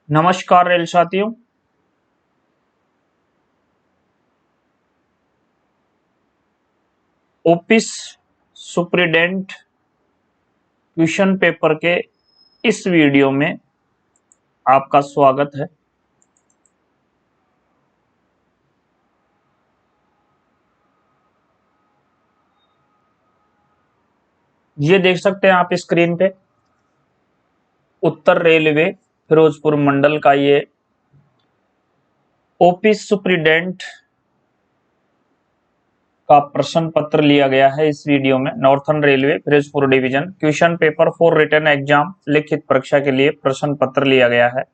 नमस्कार रेल साथियों। Office superintendent question paper के इस वीडियो में आपका स्वागत है। ये देख सकते हैं आप स्क्रीन पे उत्तर रेलवे फिरोजपुर मंडल का ये ऑफिस सुप्रिटेंडेंट का प्रश्न पत्र लिया गया है। इस वीडियो में northern railway Firozpur division question paper for written exam लिखित परीक्षा के लिए प्रश्न पत्र लिया गया है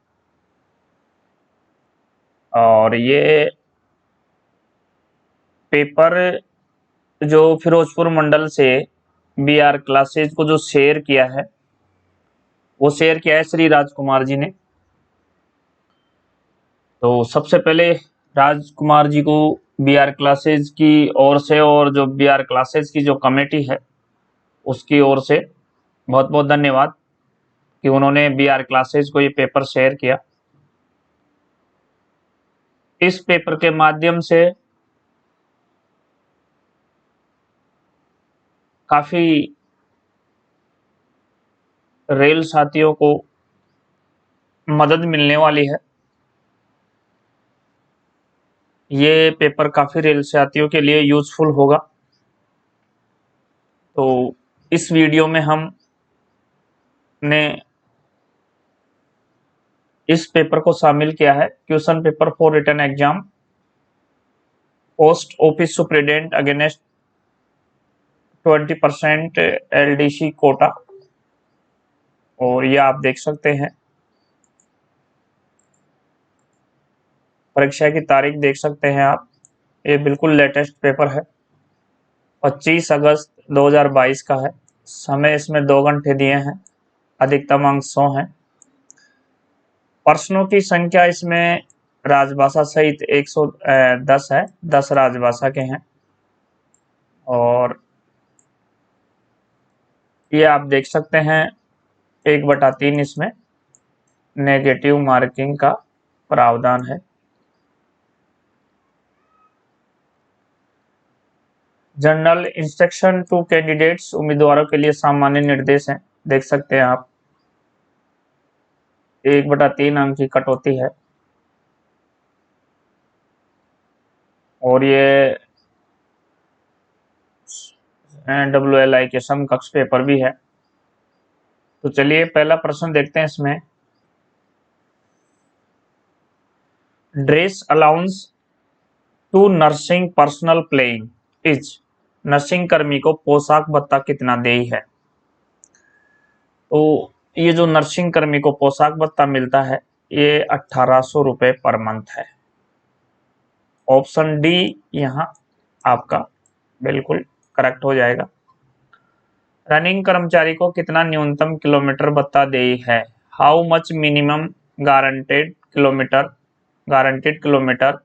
और ये पेपर जो फिरोजपुर मंडल से BR क्लासेज को जो शेयर किया है वो शेयर किया है श्री राजकुमार जी ने। तो सबसे पहले राजकुमार जी को BR क्लासेज की ओर से और जो BR क्लासेज की जो कमेटी है उसकी ओर से बहुत बहुत धन्यवाद कि उन्होंने BR क्लासेज को ये पेपर शेयर किया। इस पेपर के माध्यम से काफी रेल साथियों को मदद मिलने वाली है। ये पेपर काफी रेल साथियों के लिए यूजफुल होगा। तो इस वीडियो में हम ने इस पेपर को शामिल किया है question paper for written exam post office superintendent against 20% LDC quota. और ये आप देख सकते हैं, परीक्षा की तारीख देख सकते हैं आप। ये बिल्कुल लेटेस्ट पेपर है, 25 अगस्त 2022 का है। समय इसमें 2 घंटे दिए हैं, अधिकतम अंक 100 हैं। प्रश्नों की संख्या इसमें राजभाषा सहित 110 है, 10 राजभाषा के हैं। और ये आप देख सकते हैं 1/3 इसमें नेगेटिव मार्किंग का प्रावधान है। जनरल इंस्ट्रक्शन टू कैंडिडेट्स उम्मीदवारों के लिए सामान्य निर्देश हैं, देख सकते हैं आप। 1/3 अंक की कटौती है और ये WLI के समकक्ष पेपर भी है। तो चलिए पहला प्रश्न देखते हैं इसमें। Dress allowance to nursing personnel playing is, nursing कर्मी को पोशाक भत्ता कितना देय है? तो ये जो नर्सिंग कर्मी को पोशाक भत्ता मिलता है ये 1800 रुपए पर मंथ है। ऑप्शन डी यहाँ आपका बिल्कुल करेक्ट हो जाएगा। रनिंग कर्मचारी को कितना न्यूनतम किलोमीटर भत्ता देय है? How much minimum guaranteed kilometre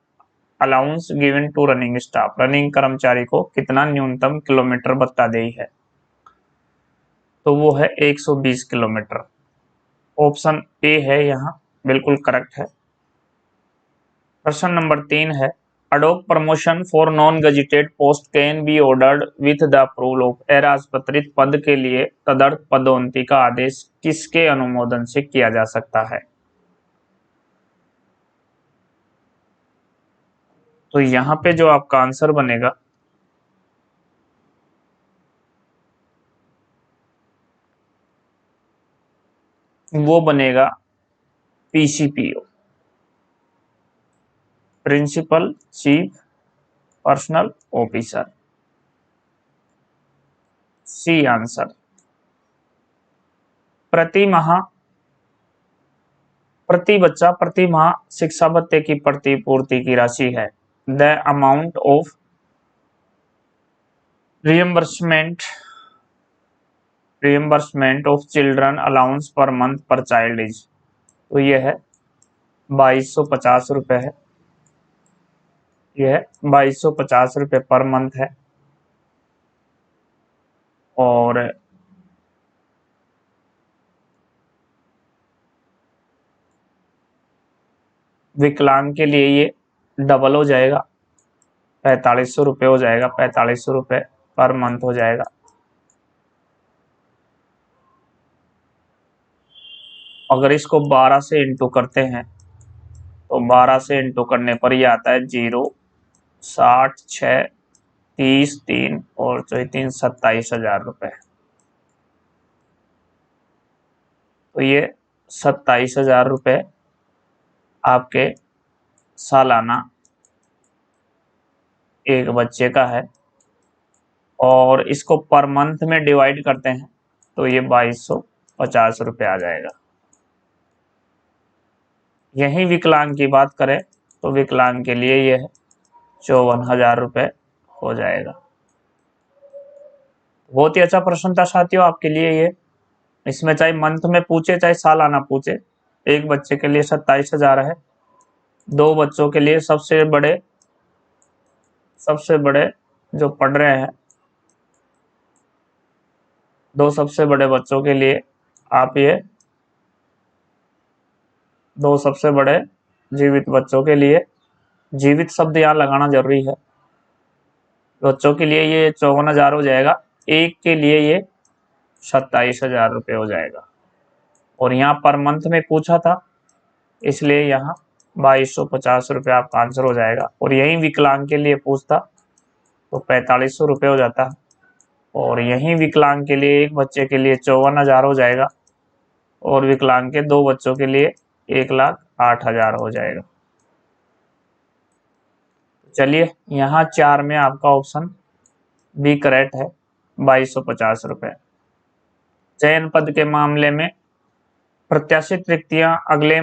allowance given to running staff, running कर्मचारी को कितना न्यूनतम किलोमीटर भत्ता देय है? तो वो है 120 किलोमीटर। ऑप्शन ए है यहाँ बिल्कुल करेक्ट है। प्रश्न नंबर 3 है, ad hoc promotion for non gazetted post can be ordered with the approval of, अराजपत्रित पद के लिए तदर्थ पदोन्नति का आदेश किसके अनुमोदन से किया जा सकता है? तो यहाँ पे जो आपका आंसर बनेगा वो बनेगा PCPO, principal chief personnel officer. C answer. प्रति माह प्रति बच्चा प्रति माह शिक्षा भत्ते की प्रतिपूर्ति की राशि है। The amount of reimbursement of children allowance per month पर चाइल्ड इज, तो ये है 2250 रुपए है। यह 2250 रुपए पर मंथ है। और विकलांग के लिए ये डबल हो जाएगा, 4500 रुपये हो जाएगा, 4500 रुपये पर मंथ हो जाएगा। अगर इसको 12 से इंटू करते हैं तो 12 से इंटू करने पर ये आता है 0, 60, 6, 30, 3 और 3, 27,000 रुपये। तो ये 27,000 रुपये आपके सालाना एक बच्चे का है, और इसको पर मंथ में डिवाइड करते हैं तो ये 2250 रुपये आ जाएगा। यही विकलांग की बात करें तो विकलांग के लिए ये 54,000 रुपये हो जाएगा। बहुत ही अच्छा प्रश्न था साथियों आपके लिए ये। इसमें चाहे मंथ में पूछे चाहे सालाना पूछे, एक बच्चे के लिए 27,000 है, दो बच्चों के लिए सबसे बड़े जो पढ़ रहे हैं, दो सबसे बड़े बच्चों के लिए आप ये दो सबसे बड़े जीवित बच्चों के लिए, जीवित शब्द यहाँ लगाना जरूरी है, बच्चों के लिए ये 54,000 हो जाएगा, एक के लिए ये 27,000 रुपये हो जाएगा। और यहाँ पर मंथ में पूछा था इसलिए यहाँ 2250 रुपये आपका आंसर हो जाएगा। और यही विकलांग के लिए पूछता तो 4500 रुपये हो जाता, और यही विकलांग के लिए एक बच्चे के लिए 54,000 हो जाएगा, और विकलांग के दो बच्चों के लिए 1,08,000 हो जाएगा। चलिए यहाँ 4 में आपका ऑप्शन बी करेक्ट है, 2250 रुपये। चयन पद के मामले में प्रत्याशित रिक्तियां अगले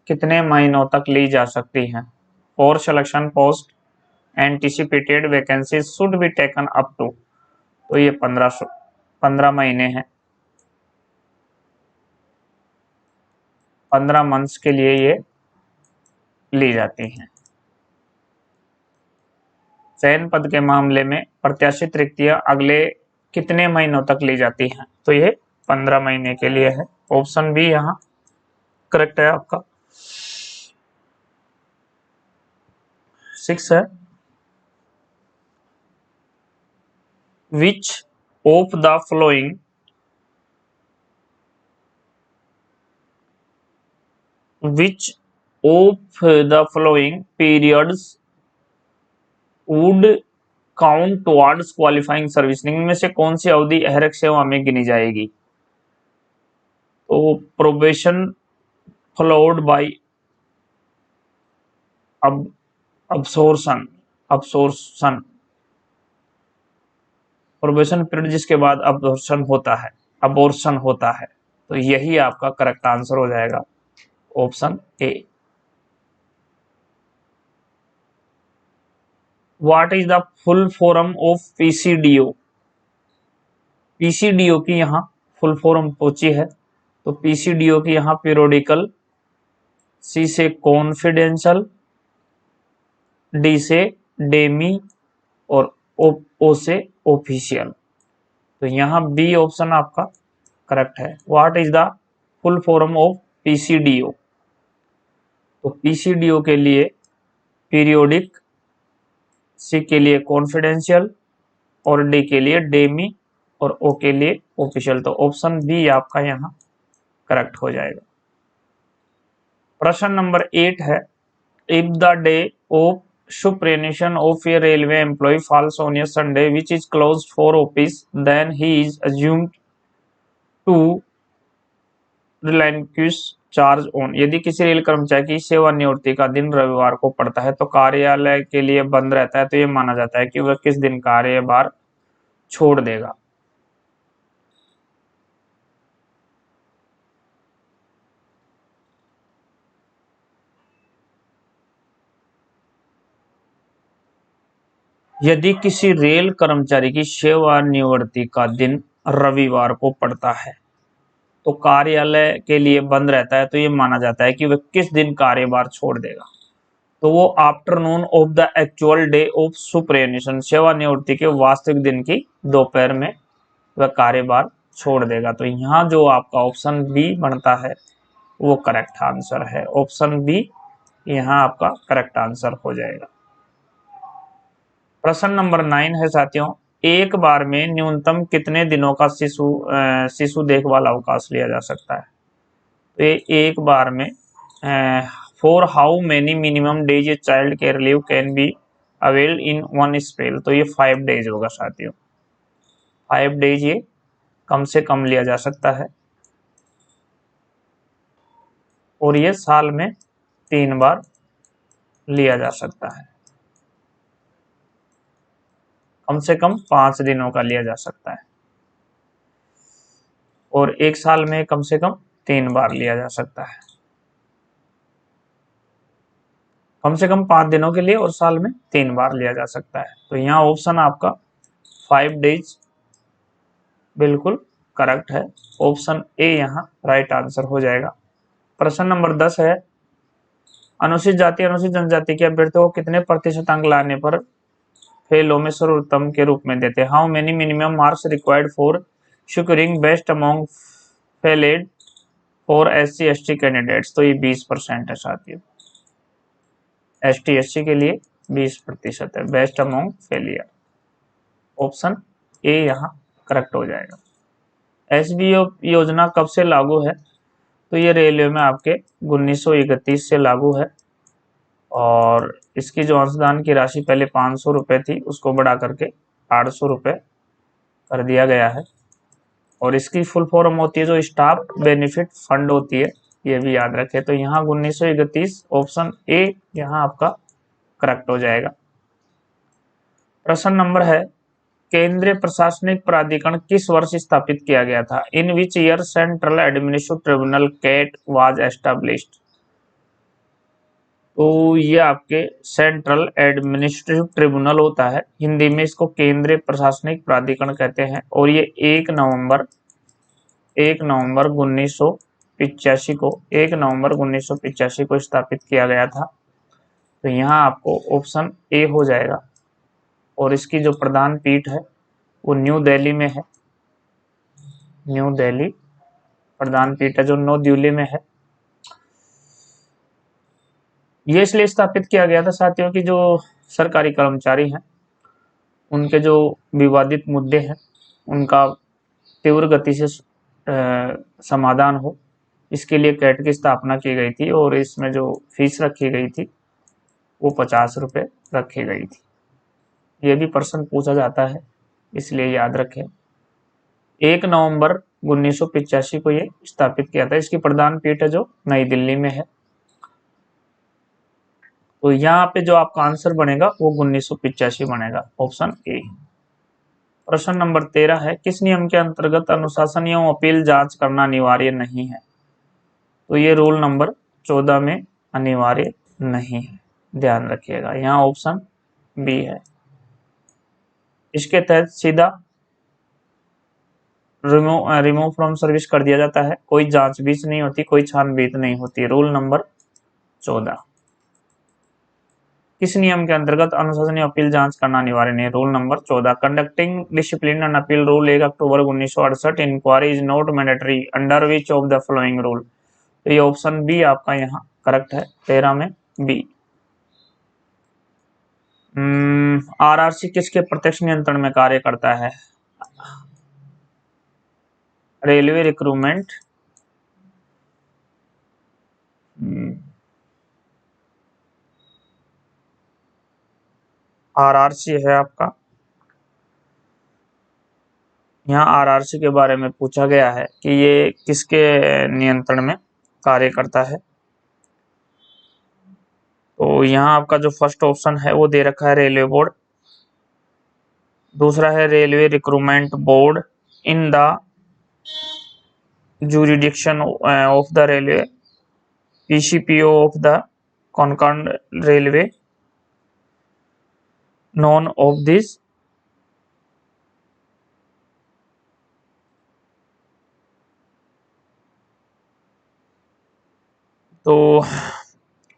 कितने महीनों तक ली जा सकती हैं? और selection post anticipated vacancy should be taken up to, तो ये 15 महीने हैं, 15 मंथ्स के लिए ये ली जाती हैं। चयन पद के मामले में प्रत्याशित रिक्तियां अगले कितने महीनों तक ली जाती हैं? तो ये 15 महीने के लिए है। ऑप्शन बी यहाँ करेक्ट है आपका। 6 है, विच of the flowing periods would count towards qualifying service? इनमें से कौन सी अवधि अहरक सेवा में गिनी जाएगी? तो probation followed by absorption, probation period जिसके बाद अबॉर्शन होता है, तो यही आपका करेक्ट आंसर हो जाएगा, option A. What is the full form of PCDO? PCDO की यहाँ फुल फॉर्म पूछी है, तो पीसीडीओ की यहाँ पीरियोडिकल, सी से कॉन्फिडेंशियल, डी से डेमी और ओ से ऑफिशियल। तो यहाँ बी ऑप्शन आपका करेक्ट है। What is the full form of PCDO? तो पीसीडीओ के लिए पीरियोडिक, सी के लिए कॉन्फिडेंशियल और डी के लिए डेमी और ओ के लिए ऑफिशियल। तो ऑप्शन बी आपका यहाँ करेक्ट हो जाएगा। प्रश्न नंबर 8 है, if the day of superannuation of a railway employee falls on a Sunday which is closed for office, then he is assumed to relinquish charge on। यदि किसी rail कर्मचारी की सेवानिवृत्ति का दिन रविवार को पड़ता है तो कार्यालय के लिए बंद रहता है, तो ये माना जाता है कि वह किस दिन कार्यभार छोड़ देगा? यदि किसी रेल कर्मचारी की सेवानिवृत्ति का दिन रविवार को पड़ता है तो कार्यालय के लिए बंद रहता है, तो ये माना जाता है कि वह किस दिन कार्यभार छोड़ देगा? तो वो afternoon of the actual day of superannuation, सेवानिवृत्ति के वास्तविक दिन की दोपहर में वह कार्यभार छोड़ देगा। तो यहाँ जो आपका ऑप्शन बी बनता है वो करेक्ट आंसर है, ऑप्शन बी यहाँ आपका करेक्ट आंसर हो जाएगा। प्रश्न नंबर 9 है साथियों, एक बार में न्यूनतम कितने दिनों का शिशु देखभाल अवकाश लिया जा सकता है? तो एक बार में for how many minimum days a child care leave can be availed in one spell? तो ये 5 डेज होगा साथियों। 5 डेज ये कम से कम लिया जा सकता है और ये साल में 3 बार लिया जा सकता है। कम से कम 5 दिनों का लिया जा सकता है और एक साल में कम से कम 3 बार लिया जा सकता है। कम से कम 5 दिनों के लिए और साल में 3 बार लिया जा सकता है। तो यहाँ ऑप्शन आपका 5 डेज बिल्कुल करेक्ट है। ऑप्शन ए यहाँ राइट आंसर हो जाएगा। प्रश्न नंबर 10 है, अनुसूचित जाति अनुसूचित जनजाति के अभ्यर्थियों को कितने प्रतिशत अंक लाने पर फेलों में सर्वोत्तम के रूप में देते हैं? How many minimum marks required for securing best among failed for SC ST candidates? तो ये 20% है साथियों। ST SC के लिए 20% है best among failure. Option A यहाँ करेक्ट हो जाएगा। SBO योजना कब से लागू है? तो ये रेलवे में आपके 1931 से लागू है और इसकी जो अंशदान की राशि पहले 500 रुपये थी उसको बढ़ा करके 800 रुपये कर दिया गया है और इसकी फुल फॉर्म होती है जो स्टाफ बेनिफिट फंड होती है, ये भी याद रखें। तो यहाँ 1931 ऑप्शन ए यहाँ आपका करेक्ट हो जाएगा। प्रश्न नंबर है, केंद्रीय प्रशासनिक प्राधिकरण किस वर्ष स्थापित किया गया था? In which year central administrative tribunal CAT was established? तो ये आपके सेंट्रल एडमिनिस्ट्रेटिव ट्रिब्यूनल होता है, हिंदी में इसको केंद्रीय प्रशासनिक प्राधिकरण कहते हैं और ये 1 नवंबर 1985 को 1 नवंबर 1985 को स्थापित किया गया था। तो यहाँ आपको ऑप्शन ए हो जाएगा और इसकी जो प्रधान पीठ है वो न्यू दिल्ली में है। न्यू दिल्ली प्रधान पीठ है जो नई दिल्ली में है। ये इसलिए स्थापित किया गया था साथियों की जो सरकारी कर्मचारी हैं उनके जो विवादित मुद्दे हैं उनका तीव्र गति से समाधान हो, इसके लिए कैट की स्थापना की गई थी और इसमें जो फीस रखी गई थी वो 50 रुपये रखी गई थी। ये भी प्रश्न पूछा जाता है इसलिए याद रखें। 1 नवंबर 1985 को ये स्थापित किया था। इसकी प्रधान पीठ है जो नई दिल्ली में है। तो यहाँ पे जो आपका आंसर बनेगा वो 1985 बनेगा, ऑप्शन ए। प्रश्न नंबर 13 है, किस नियम के अंतर्गत अनुशासन एवं अपील जांच करना अनिवार्य नहीं है? तो ये रूल नंबर 14 में अनिवार्य नहीं है, ध्यान रखिएगा। यहाँ ऑप्शन बी है। इसके तहत सीधा रिमूव फ्रॉम सर्विस कर दिया जाता है, कोई जांचबीच नहीं होती, कोई छानबीन नहीं होती। Rule number 14। किस नियम के अंतर्गत अनुशासन या अपील जांच करना अनिवार्य नहीं? Rule number 14। Conducting discipline and appeal rule 1 October 1968। Inquiry is not mandatory under which of the following rule? तो ये ऑप्शन बी आपका यहाँ करेक्ट है, 13 में बी। RRC किसके प्रत्यक्ष नियंत्रण में कार्य करता है? रेलवे रिक्रूटमेंट RRC है आपका। यहाँ RRC के बारे में पूछा गया है कि ये किसके नियंत्रण में कार्य करता है। तो यहाँ आपका जो फर्स्ट ऑप्शन है वो दे रखा है रेलवे बोर्ड, दूसरा है railway recruitment board in the jurisdiction of the railway, PCPO of the concerned railway, none of this। तो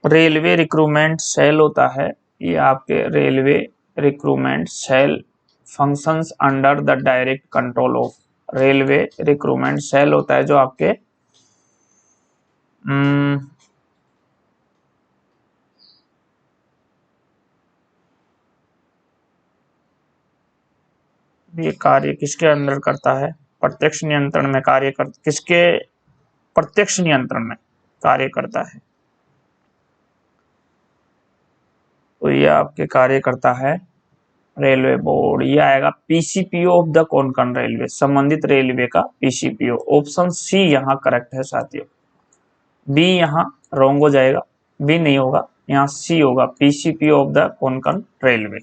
रेलवे रिक्रूटमेंट सेल होता है, ये आपके railway recruitment cell functions under the direct control of. Railway recruitment cell होता है जो आपके ये कार्य किसके अंदर करता है? प्रत्यक्ष नियंत्रण में कार्य कर किसके प्रत्यक्ष नियंत्रण में कार्य करता है? तो ये आपके कार्य करता है रेलवे बोर्ड। ये आएगा PCPO of the Konkan railway, संबंधित रेलवे का पीसीपीओ। ऑप्शन सी यहाँ करेक्ट है साथियों। बी यहाँ रॉन्ग हो जाएगा, बी नहीं होगा, यहाँ सी होगा, PCPO of the Konkan railway.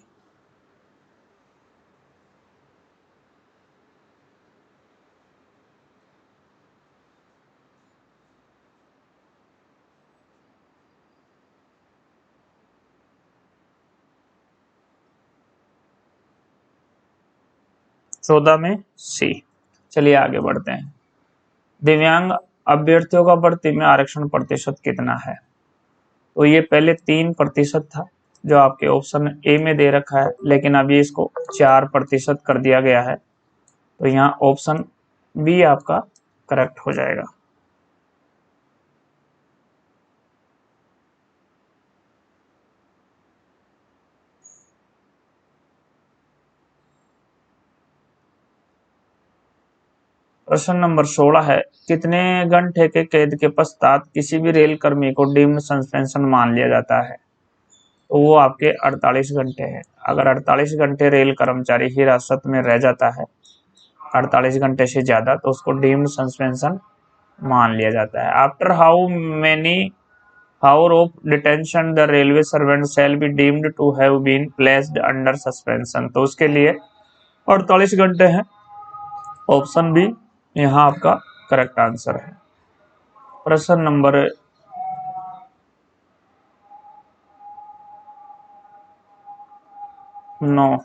चौदह में सी। चलिए आगे बढ़ते हैं। दिव्यांग अभ्यर्थियों का भर्ती में आरक्षण प्रतिशत कितना है? तो ये पहले 3% था जो आपके ऑप्शन ए में दे रखा है, लेकिन अभी इसको 4% कर दिया गया है। तो यहाँ ऑप्शन बी आपका करेक्ट हो जाएगा। प्रश्न नंबर 16 है, कितने घंटे के कैद के पश्चात किसी भी रेल कर्मी को डीम्ड सस्पेंशन मान लिया जाता है? तो वो आपके 48 घंटे है। अगर 48 घंटे रेल कर्मचारी हिरासत में रह जाता है 48 घंटे से ज्यादा, तो उसको डीम्ड सस्पेंशन मान लिया जाता है। After how many hour of detention the railway servant shall be deemed to have been placed under suspension? तो उसके लिए 48 घंटे हैं। ऑप्शन बी यहाँ आपका करेक्ट आंसर है। प्रश्न नंबर 9,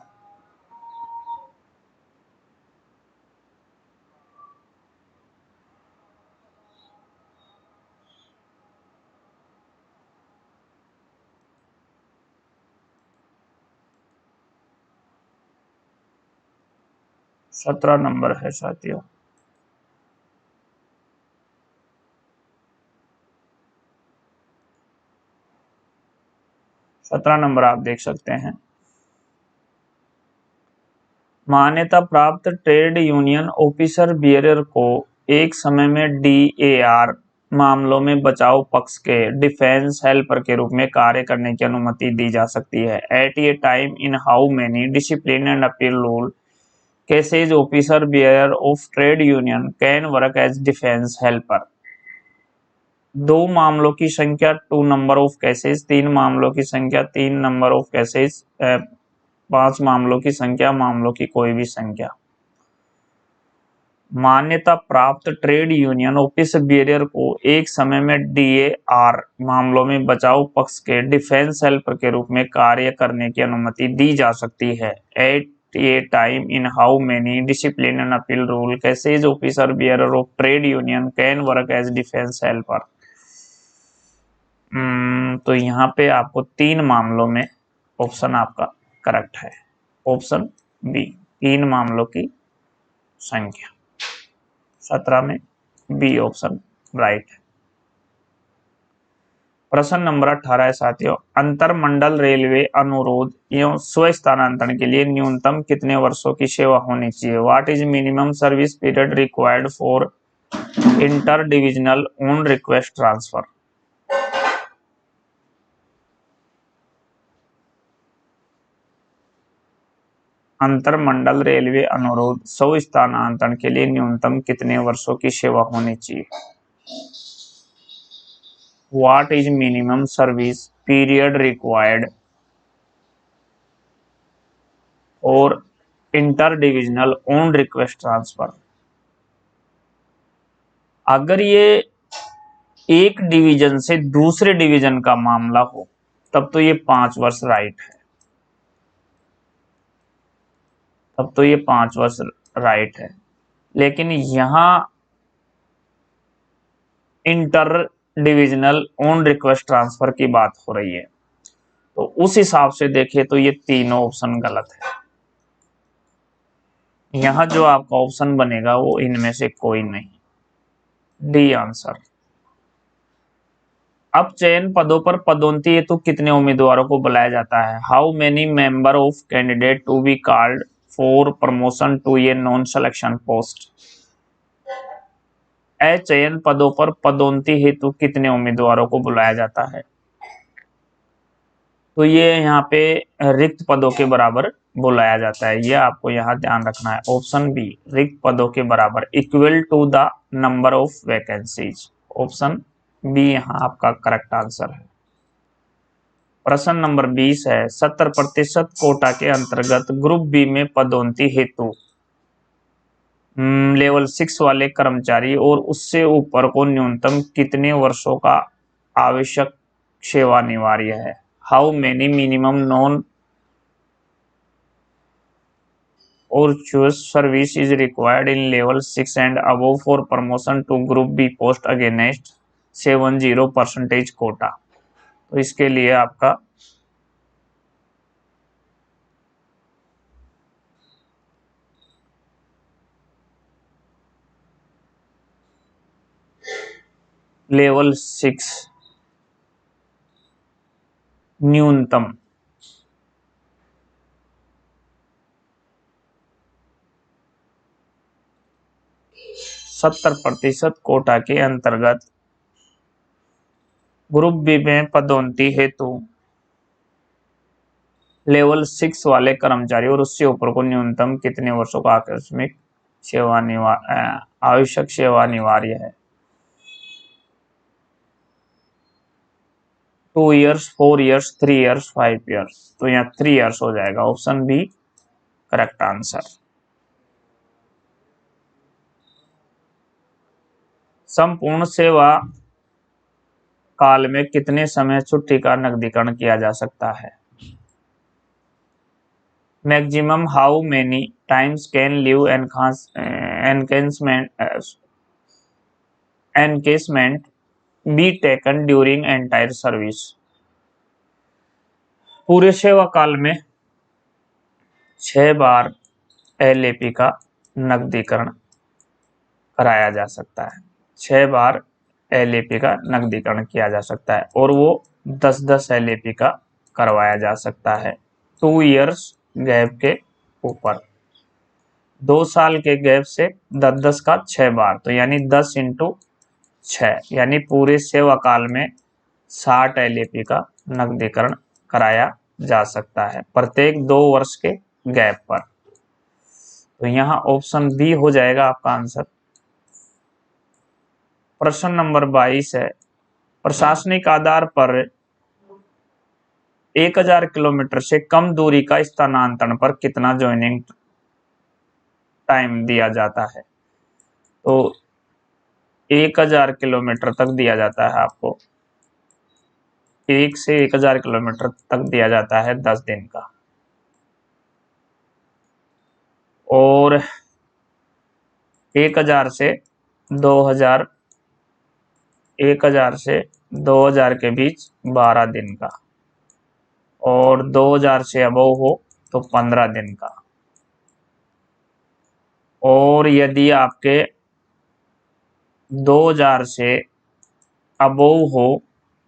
17 नंबर है साथियों। सत्रह नंबर आप देख सकते हैं। मान्यता प्राप्त ट्रेड यूनियन ऑफिसर बियरर को एक समय में डीएआर मामलों में बचाव पक्ष के डिफेंस हेल्पर के रूप में कार्य करने की अनुमति दी जा सकती है। At a time in how many discipline and appeal rule cases officer bearer of trade union can work as defence helper? दो मामलों की संख्या 2 नंबर ऑफ केसेस, 3 मामलों की संख्या 3 नंबर ऑफ केसेस, 5 मामलों की संख्या, मामलों की कोई भी संख्या। मान्यता प्राप्त ट्रेड यूनियन ऑफिस बियरर को एक समय में डीएआर मामलों में बचाव पक्ष के डिफेंस हेल्पर के रूप में कार्य करने की अनुमति दी जा सकती है। At a time in how many discipline and appeal rule cases officer bearer of trade union can work as defence helper? तो यहाँ पे आपको 3 मामलों में ऑप्शन आपका करेक्ट है। ऑप्शन बी, 3 मामलों की संख्या। 17 में बी ऑप्शन राइट है। प्रश्न नंबर 18 है साथियों, अंतर मंडल रेलवे अनुरोध एवं स्व स्थानांतरण के लिए न्यूनतम कितने वर्षों की सेवा होनी चाहिए? What is minimum service period required for inter divisional on request transfer? अंतर मंडल रेलवे अनुरोध स्व स्थानांतरण के लिए न्यूनतम कितने वर्षों की सेवा होनी चाहिए? What is minimum service period required for interdivisional on request transfer? अगर ये एक डिवीजन से दूसरे डिवीजन का मामला हो तब तो ये 5 वर्ष राइट है, तब तो ये 5 वर्ष राइट है। लेकिन यहां inter divisional on request transfer की बात हो रही है, तो उस हिसाब से देखें तो ये तीनों ऑप्शन गलत है। यहां जो आपका ऑप्शन बनेगा वो इनमें से कोई नहीं, डी आंसर। अब चयन पदों पर पदोन्नति हेतु कितने उम्मीदवारों को बुलाया जाता है? How many member of candidate to be called for promotion to a non selection post. अचयन पदों पर पदोन्नति हेतु कितने उम्मीदवारों को बुलाया जाता है? तो ये यहाँ पे रिक्त पदों के बराबर बुलाया जाता है, ये आपको यहाँ ध्यान रखना है। ऑप्शन बी, रिक्त पदों के बराबर, equal to the number of vacancies. Option B यहाँ आपका करेक्ट आंसर है। प्रश्न नंबर 20 है, 70% कोटा के अंतर्गत ग्रुप बी में पदोन्नति हेतु लेवल 6 वाले कर्मचारी और उससे ऊपर को न्यूनतम कितने वर्षों का आवश्यक सेवा अनिवार्य है? How many minimum non or choose service is required in level 6 and above for promotion to group B post against 70% quota. तो इसके लिए आपका लेवल 6 न्यूनतम 70% कोटा के अंतर्गत ग्रुप बी में पदोन्नति हेतु लेवल 6 वाले कर्मचारी और उससे ऊपर को न्यूनतम कितने वर्षों का आकस्मिक आवश्यक सेवा अनिवार्य है? 2 ईयर्स, 4 ईयर्स, 3 ईयर्स, 5 ईयर्स। तो यहाँ 3 ईयर्स हो जाएगा। Option B correct answer. संपूर्ण सेवा काल में कितने समय छुट्टी का नकदीकरण किया जा सकता है? Maximum how many times can leave encashment be taken during entire service? पूरे सेवा काल में 6 बार एलएपी का नकदीकरण कराया जा सकता है। 6 बार एलएपी का नकदीकरण किया जा सकता है और वो 10-10 एलएपी का करवाया जा सकता है। 2 ईयर्स गैप के ऊपर 2 साल के गैप से 10-10 का 6 बार, तो यानी 10 इंटू 6, यानी पूरे सेवा काल में 60 एलएपी का नकदीकरण कराया जा सकता है प्रत्येक 2 वर्ष के गैप पर। तो यहाँ ऑप्शन बी हो जाएगा आपका आंसर। प्रश्न नंबर 22 है, प्रशासनिक आधार पर 1000 किलोमीटर से कम दूरी का स्थानांतरण पर कितना ज्वाइनिंग टाइम दिया जाता है? तो 1000 किलोमीटर तक दिया जाता है आपको, 1 से 1000 किलोमीटर तक दिया जाता है 10 दिन का। और 1000 से 2000 1000 से 2000 के बीच 12 दिन का, और 2000 से अबव हो तो 15 दिन का। और यदि आपके 2000 से अबव हो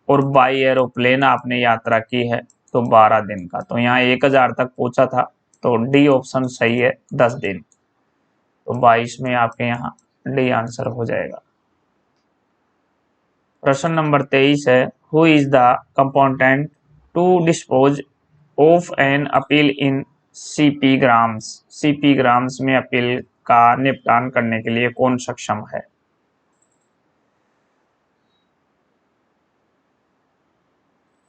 और बाई एरोप्लेन आपने यात्रा की है तो 12 दिन का। तो यहाँ 1000 तक पूछा था, तो डी ऑप्शन सही है, 10 दिन। तो 22 में आपके यहाँ डी आंसर हो जाएगा। प्रश्न नंबर 23 है, who is the component to dispose of an appeal in CP grams? CP grams में अपील का निपटान करने के लिए कौन सक्षम है?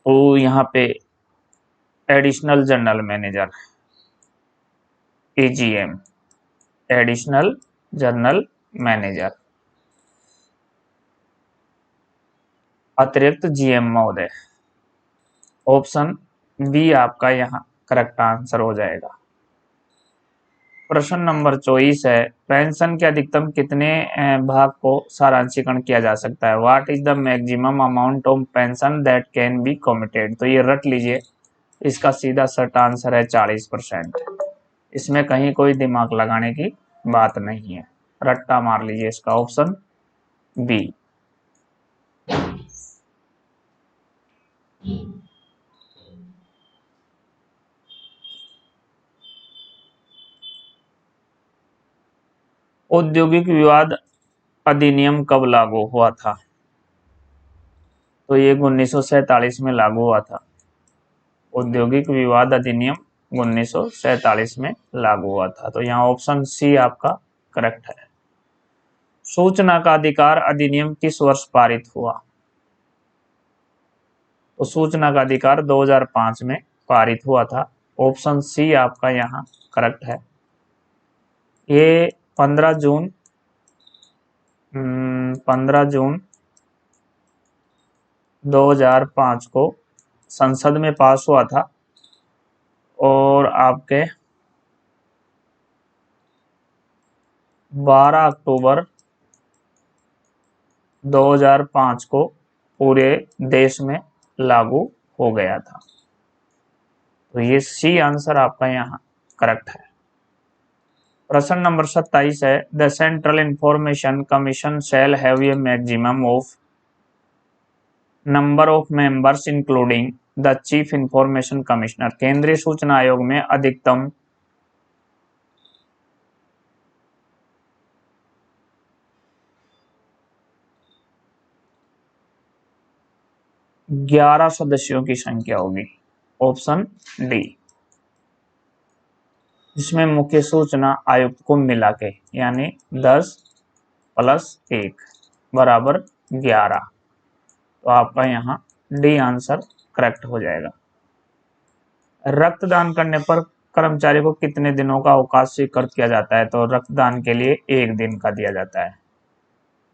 तो यहाँ पे additional general manager, AGM, additional general manager, अतिरिक्त जीएम महोदय। ऑप्शन बी आपका यहाँ करेक्ट आंसर हो जाएगा। प्रश्न नंबर 24 है, पेंशन के अधिकतम कितने भाग को सारांशीकरण किया जा सकता है? What is the maximum amount of pension that can be committed? तो ये रट लीजिए, इसका सीधा सट आंसर है 40%। इसमें कहीं कोई दिमाग लगाने की बात नहीं है, रट्टा मार लीजिए इसका, ऑप्शन बी। औद्योगिक विवाद अधिनियम कब लागू हुआ था? तो ये 1947 में लागू हुआ था। औद्योगिक विवाद अधिनियम 1947 में लागू हुआ था। तो यहाँ ऑप्शन सी आपका करेक्ट है। सूचना का अधिकार अधिनियम किस वर्ष पारित हुआ? तो सूचना का अधिकार 2005 में पारित हुआ था। ऑप्शन सी आपका यहाँ करेक्ट है। ये 15 जून 2005 को संसद में पास हुआ था और आपके 12 अक्टूबर 2005 को पूरे देश में लागू हो गया था। तो ये सी आंसर आपका यहाँ करेक्ट है। प्रश्न नंबर 27 है, the central information commission shall have a maximum of number of members including the chief information commissioner. केंद्रीय सूचना आयोग में अधिकतम ग्यारह सदस्यों की संख्या होगी। ऑप्शन डी, जिसमें मुख्य सूचना आयुक्त को मिला के यानी 10 + 1 बराबर 11। तो आपका यहाँ डी आंसर करेक्ट हो जाएगा। रक्तदान करने पर कर्मचारी को कितने दिनों का अवकाश स्वीकृत किया जाता है? तो रक्तदान के लिए 1 दिन का दिया जाता है।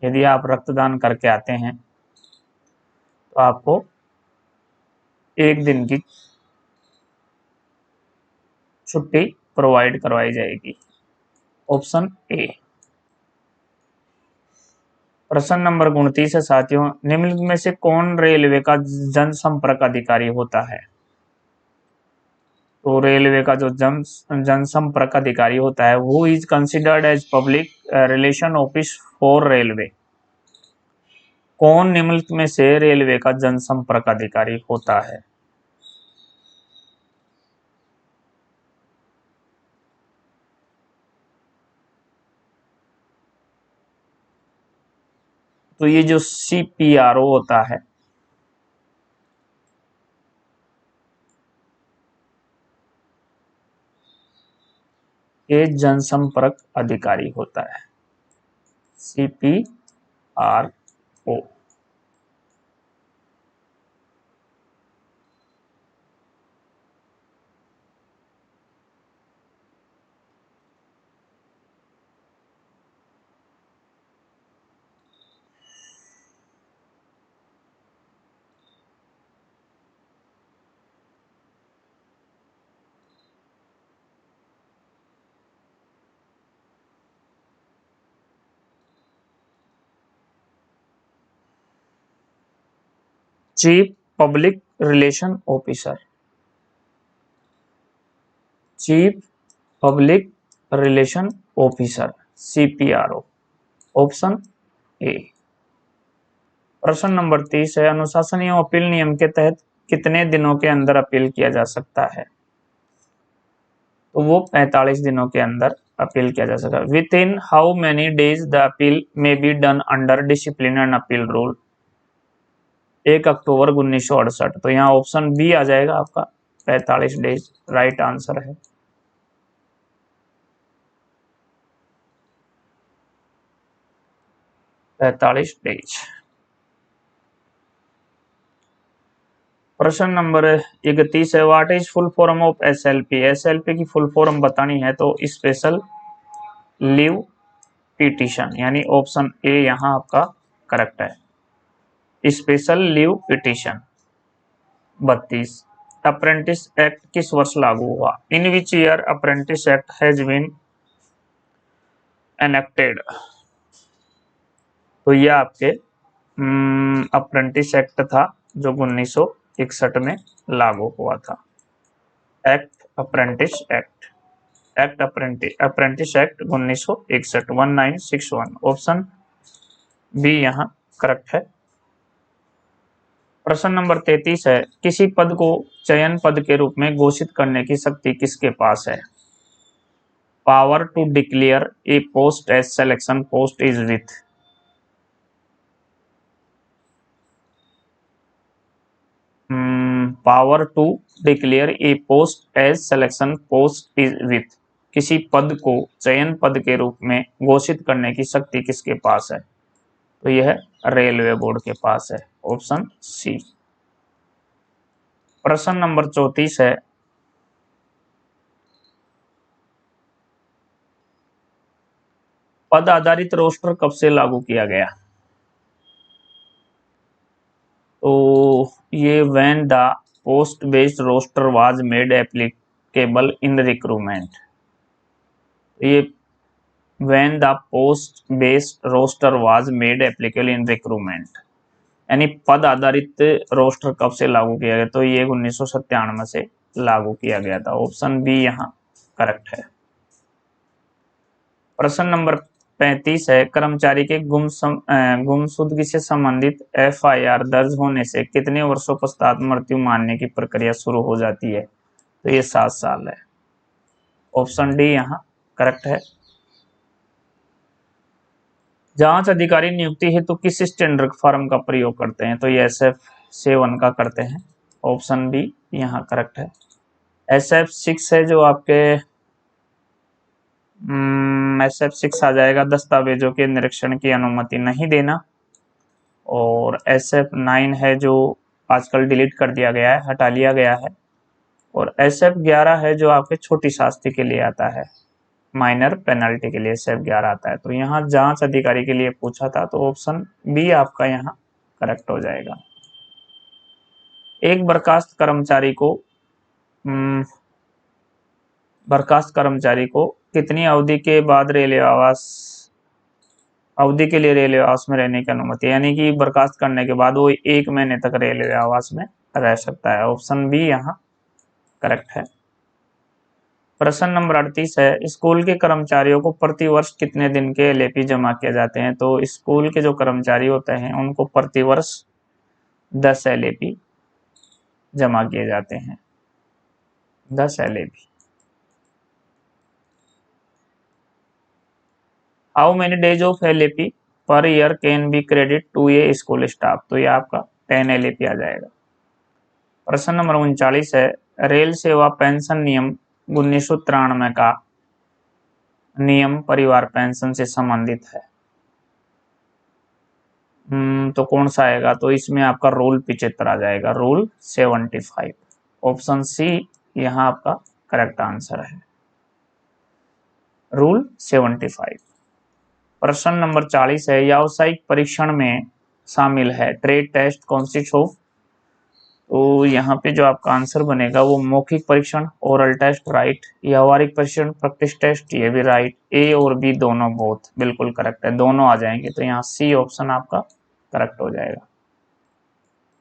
यदि आप रक्तदान करके आते हैं तो आपको 1 दिन की छुट्टी प्रोवाइड करवाई जाएगी। Option A. प्रश्न नंबर 29 है साथियों, निम्नलिखित में से कौन रेलवे का जनसंपर्क अधिकारी होता है? तो रेलवे का जो जनसंपर्क अधिकारी होता है वो is considered as public relation office for railway. कौन निम्नलिखित में से रेलवे का जनसंपर्क अधिकारी होता है? तो ये जो CPRO होता है, ये जनसंपर्क अधिकारी होता है। CPRO। Chief public relation officer, chief public relation officer CPRO। Option A. प्रश्न नंबर 30 है, अनुशासन एवं अपील नियम के तहत कितने दिनों के अंदर अपील किया जा सकता है? तो वो 45 दिनों के अंदर अपील किया जा सकता है। With in how many days the appeal may be done under discipline and appeal rule? 1 October 1968। तो यहाँ ऑप्शन बी आ जाएगा आपका, 45 डेज राइट आंसर है। डेज। प्रश्न नंबर 31 है, what is full form of SLP? SLP की फुल फॉर्म बतानी है तो स्पेशल लीव पिटीशन, यानी ऑप्शन ए यहाँ आपका करेक्ट है, special leave petition. 32, apprentice act किस वर्ष लागू हुआ? In which year apprentice act has been enacted? तो यह आपके अप्रेंटिस एक्ट था जो 1961 में लागू हुआ था। Act apprentice act apprentice act 1961 1961। Option B यहाँ करेक्ट है। प्रश्न नंबर 33 है, किसी पद को चयन पद के रूप में घोषित करने की शक्ति किसके पास है? Power to declare a post as selection post is with. Power to declare a post as selection post is with. किसी पद को चयन पद के रूप में घोषित करने की शक्ति किसके पास है? तो यह रेलवे बोर्ड के पास है, ऑप्शन सी। प्रश्न नंबर 34 है, पद आधारित रोस्टर कब से लागू किया गया? तो ये when the post based roster was made applicable in recruitment. ये when the post based roster was made applicable in recruitment, यानी पद आधारित रोस्टर कब से लागू किया गया? तो ये 1997 से लागू किया गया था, ऑप्शन बी यहाँ करेक्ट है। प्रश्न नंबर 35 है, कर्मचारी के गुमशुदगी से संबंधित एफआईआर दर्ज होने से कितने वर्षों पश्चात मृत्यु मानने की प्रक्रिया शुरू हो जाती है? तो ये 7 साल है, ऑप्शन डी यहाँ करेक्ट है। जांच अधिकारी नियुक्ति हेतु किस स्टैंडर्ड फॉर्म का प्रयोग करते हैं? तो ये SF7 का करते हैं, ऑप्शन बी यहाँ करेक्ट है। SF6 है जो आपके SF6 आ जाएगा दस्तावेजों के निरीक्षण की अनुमति नहीं देना, और SF9 है जो आजकल डिलीट कर दिया गया है, हटा लिया गया है, और SF11 है जो आपके छोटी शास्ति के लिए आता है, माइनर पेनल्टी के लिए SF11 आता है। तो यहाँ जांच अधिकारी के लिए पूछा था, तो ऑप्शन बी आपका यहाँ करेक्ट हो जाएगा। एक बर्खास्त कर्मचारी को कितनी अवधि के बाद अवधि के लिए रेलवे आवास में रहने की अनुमति, यानी कि बर्खास्त करने के बाद वो 1 महीने तक रेलवे आवास में रह सकता है, ऑप्शन बी यहाँ करेक्ट है। प्रश्न नंबर 38 है, स्कूल के कर्मचारियों को प्रति वर्ष कितने दिन के LAP जमा किए जाते हैं? तो स्कूल के जो कर्मचारी होते हैं उनको प्रति वर्ष 10 LAP जमा किए जाते हैं, 10 LAP। How many days of LAP per year can be credit to a school staff? तो ये आपका 10 LAP आ जाएगा। प्रश्न नंबर 39 है, रेल सेवा पेंशन नियम 1993 का नियम परिवार पेंशन से संबंधित है, तो कौन सा आएगा? तो इसमें आपका रूल 75 आ जाएगा, रूल 75, ऑप्शन सी यहाँ आपका करेक्ट आंसर है, रूल 75। प्रश्न नंबर 40 है, व्यावसायिक परीक्षण में शामिल है ट्रेड टेस्ट कॉन्सिस्ट ऑफ? तो यहाँ पे जो आपका आंसर बनेगा वो मौखिक परीक्षण, ओरल टेस्ट राइट, व्यावहारिक परीक्षण, प्रैक्टिस टेस्ट, ये भी राइट, ए और बी दोनों बोथ बिल्कुल करेक्ट है, दोनों आ जाएंगे, तो यहाँ सी ऑप्शन आपका करेक्ट हो जाएगा।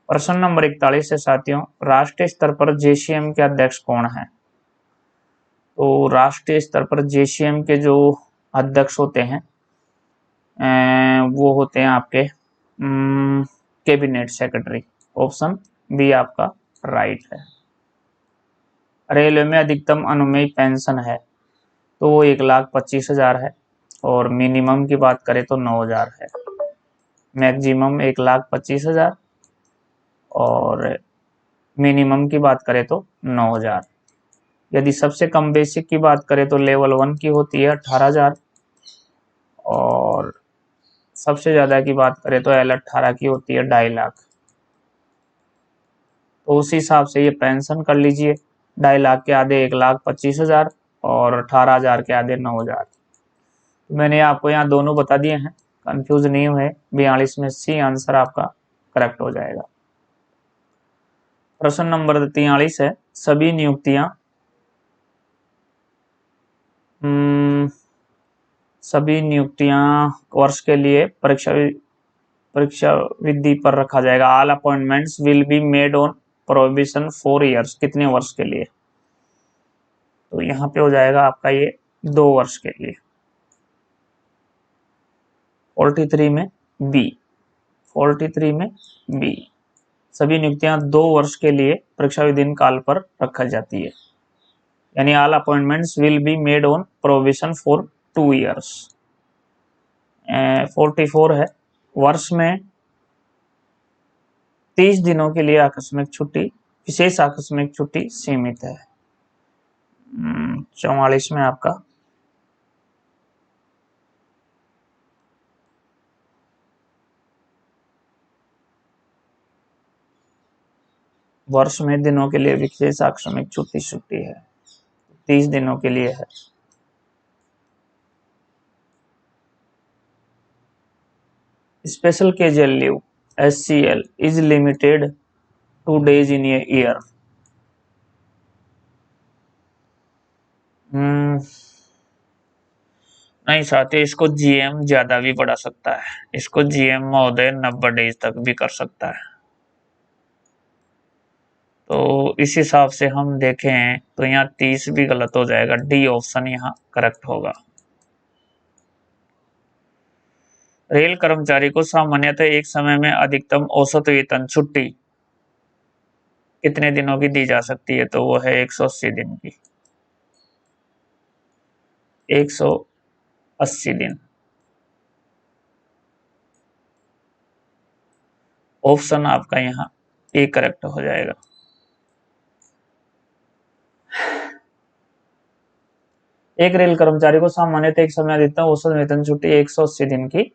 प्रश्न नंबर 41 है साथियों, राष्ट्रीय स्तर पर JCM के अध्यक्ष कौन है? तो राष्ट्रीय स्तर पर JCM के जो अध्यक्ष होते हैं वो होते हैं आपके कैबिनेट सेक्रेटरी, ऑप्शन बी आपका राइट है। रेलवे में अधिकतम अनुमेय पेंशन है तो वो 1,25,000 है, और मिनिमम की बात करें तो 9,000 है, मैक्सिमम 1,25,000 और मिनिमम की बात करें तो 9,000। यदि सबसे कम बेसिक की बात करें तो लेवल 1 की होती है 18,000, और सबसे ज़्यादा की बात करें तो L18 की होती है 2.5 लाख। तो उस हिसाब से ये पेंशन कर लीजिए, 2.5 लाख के आधे 1,25,000 और 18,000 के आधे 9,000। मैंने आपको यहाँ दोनों बता दिए हैं, कंफ्यूज नहीं हुए। 42 में सी आंसर आपका करेक्ट हो जाएगा। प्रश्न नंबर 43 है, सभी नियुक्तियां वर्ष के लिए परीक्षा विधि पर रखा जाएगा। All appointments will be made on provision 4 years, कितने वर्ष के लिए? तो यहाँ पे हो जाएगा आपका ये 2 वर्ष के लिए। 43 में बी, 43 में बी, सभी नियुक्तियां 2 वर्ष के लिए परीक्षा विधि काल पर रखी जाती है। यानी all appointments will be made on provision for 2 years। 44 है, वर्ष में 30 दिनों के लिए आकस्मिक छुट्टी, विशेष आकस्मिक छुट्टी सीमित है। 44 में आपका वर्ष में दिनों के लिए विशेष आकस्मिक छुट्टी है, 30 दिनों के लिए है। Special casual leave SCL is limited two days in a year. नहीं साथियों, इसको GM ज्यादा भी बढ़ा सकता है, इसको GM महोदय 90 डेज तक भी कर सकता है। तो इस हिसाब से हम देखें तो यहाँ 30 भी गलत हो जाएगा, डी ऑप्शन यहाँ करेक्ट होगा। रेल कर्मचारी को सामान्यतः एक समय में अधिकतम औसत वेतन छुट्टी कितने दिनों की दी जा सकती है? तो वो है 180 दिन की, 180 दिन। ऑप्शन आपका यहाँ ए करेक्ट हो जाएगा। एक रेल कर्मचारी को सामान्यतः एक समय अधिकतम औसत वेतन छुट्टी 180 दिन की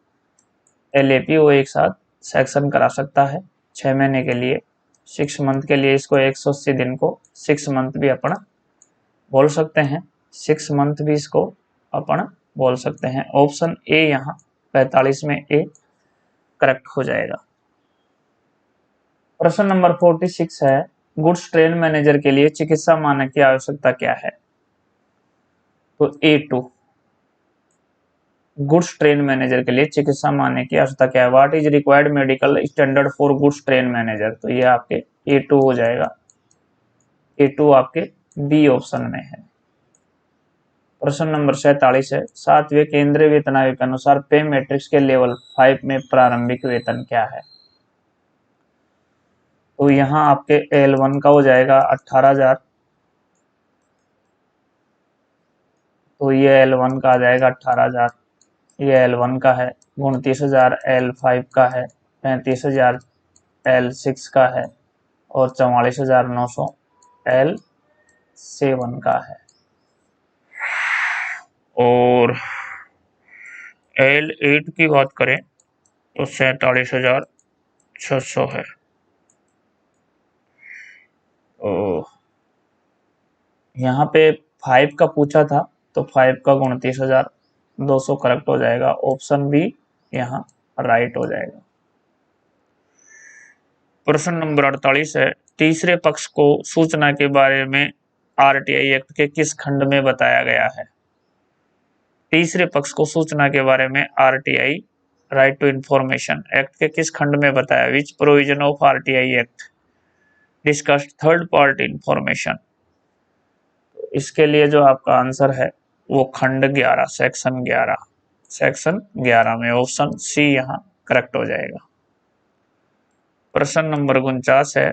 LAP वो एक साथ सेक्शन करा सकता है 6 महीने के लिए। 6 मंथ के लिए इसको 180 दिन को 6 मंथ भी अपन बोल सकते हैं, 6 मंथ भी इसको अपन बोल सकते हैं। ऑप्शन ए यहाँ 45 में ए करेक्ट हो जाएगा। प्रश्न नंबर 46 है, गुड्स ट्रेन मैनेजर के लिए चिकित्सा मानक की आवश्यकता क्या है? तो A2, गुड्स ट्रेन मैनेजर के लिए चिकित्सा मानक की आवश्यकता क्या है? What is required medical standard for goods train manager? तो ये आपके A2 हो जाएगा। A2 आपके बी ऑप्शन में है। प्रश्न नंबर 47 है, 7वें केंद्रीय वेतन आयोग के अनुसार पे मैट्रिक्स के लेवल 5 में प्रारंभिक वेतन क्या है? तो यहाँ आपके L1 का हो जाएगा 18,000, तो ये L1 का आ जाएगा 18,000, ये L1 का है। 29,000 L5 का है, 35,000 L6 का है और 44,900 L7 का है। और L8 की बात करें तो 47,600 है। यहाँ पे 5 का पूछा था तो 5 का 29,200 करेक्ट हो जाएगा। ऑप्शन बी यहाँ राइट हो जाएगा। प्रश्न नंबर 48 है, तीसरे पक्ष को सूचना के बारे में RTI एक्ट के किस खंड में बताया गया है? तीसरे पक्ष को सूचना के बारे में RTI right to information act के किस खंड में बताया? Which provision of RTI act discussed third party information? इसके लिए जो आपका आंसर है वो खंड 11 सेक्शन 11 में ऑप्शन सी यहाँ करेक्ट हो जाएगा। प्रश्न नंबर 49 है,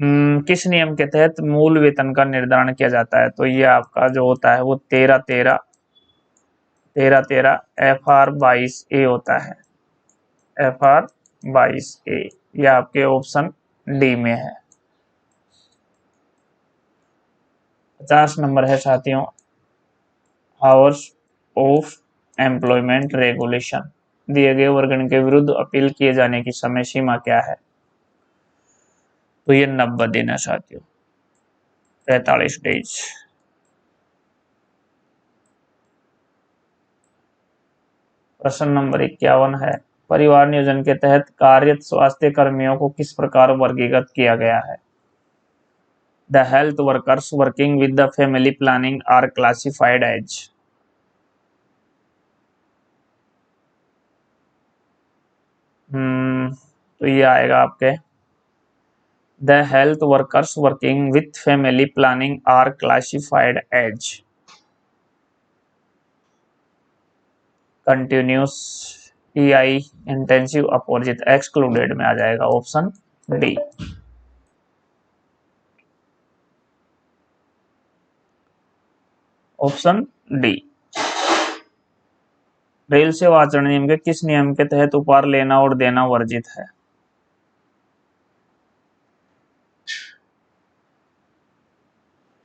किस नियम के तहत मूल वेतन का निर्धारण किया जाता है? तो ये आपका जो होता है वो 13-13 FR 22A होता है, FR 22A। ये आपके ऑप्शन डी में है। 50 नंबर है साथियों, आवर्स ऑफ एम्प्लॉयमेंट रेगुलेशन, दिए गए वर्गण के विरुद्ध अपील किए जाने की समय सीमा क्या है? तो ये 90 दिन है साथियों, 43 डेज। प्रश्न नंबर 51 है, परिवार नियोजन के तहत कार्यरत स्वास्थ्य कर्मियों को किस प्रकार वर्गीकृत किया गया है? The health workers working with the family planning are classified as. तो ये आएगा आपके the health workers working with family planning are classified as continuous EI intensive opposite, excluded में आ जाएगा ऑप्शन डी। Option D. रेल सेवा आचरण नियम के किस नियम के तहत उपहार लेना और देना वर्जित है?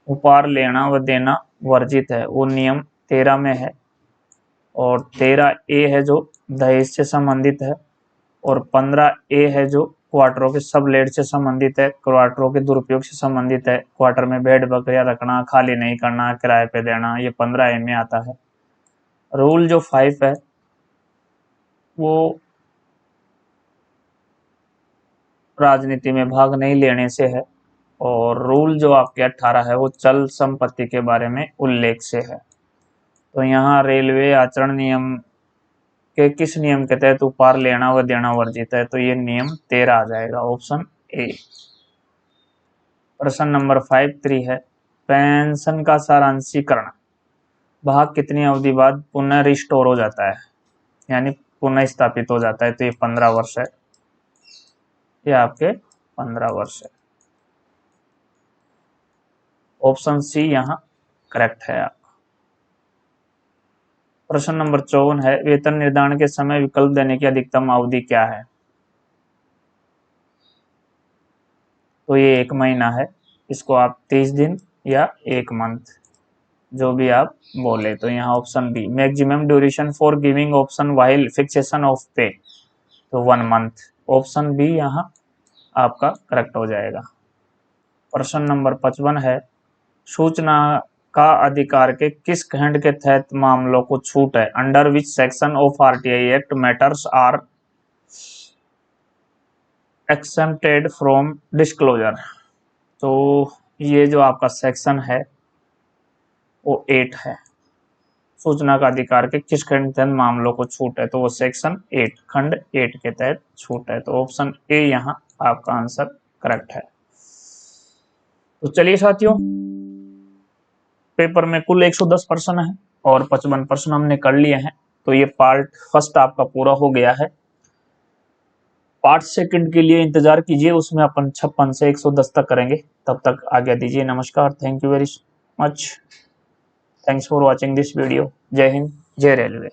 उपहार लेना व देना वर्जित है, वो नियम 13 में है। और 13A है जो दहेज से संबंधित है, और 15A है जो क्वार्टरों के सबलेट से संबंधित है, क्वार्टरों के दुरुपयोग से संबंधित है। क्वार्टर में भेड़ बकरियां रखना, खाली नहीं करना, किराए पे देना, ये 15A में आता है। रूल जो 5 है वो राजनीति में भाग नहीं लेने से है, और रूल जो आपके 18 है वो चल संपत्ति के बारे में उल्लेख से है। तो यहाँ रेलवे आचरण नियम के किस नियम के तहत उपहार लेना व देना वर्जित है? तो ये नियम 13 आ जाएगा, ऑप्शन ए। प्रश्न नंबर 53 है, पेंशन का सारांशीकरण भाग कितनी अवधि बाद पुनः रिस्टोर हो जाता है, यानी पुनः स्थापित हो जाता है? तो ये 15 वर्ष है, ये आपके 15 वर्ष है। ऑप्शन सी यहाँ करेक्ट है आपका। प्रश्न नंबर 54 है, वेतन निर्धारण के समय विकल्प देने की अधिकतम अवधि क्या है? तो ये 1 महीना है, इसको आप 30 दिन या 1 मंथ, जो भी आप बोले। तो यहाँ option B, maximum duration for giving option while fixation of pay, तो 1 मंथ। ऑप्शन बी यहाँ आपका करेक्ट हो जाएगा। प्रश्न नंबर 55 है, सूचना का अधिकार के किस खंड के तहत मामलों को छूट है? Under which section of RTI act matters are exempted from disclosure? तो ये जो आपका सेक्शन है वो 8 है। सूचना का अधिकार के किस खंड के तहत मामलों को छूट है? तो वो सेक्शन 8 खंड 8 के तहत छूट है। तो ऑप्शन ए यहाँ आपका आंसर करेक्ट है। तो चलिए साथियों, पेपर में कुल 110 प्रश्न है और 55 प्रश्न हमने कर लिए हैं। तो ये पार्ट फर्स्ट आपका पूरा हो गया है। पार्ट सेकंड के लिए इंतजार कीजिए, उसमें अपन 56 से 110 तक करेंगे। तब तक आज्ञा दीजिए, नमस्कार, thank you very much, thanks for watching this video. जय हिंद, जय रेलवे।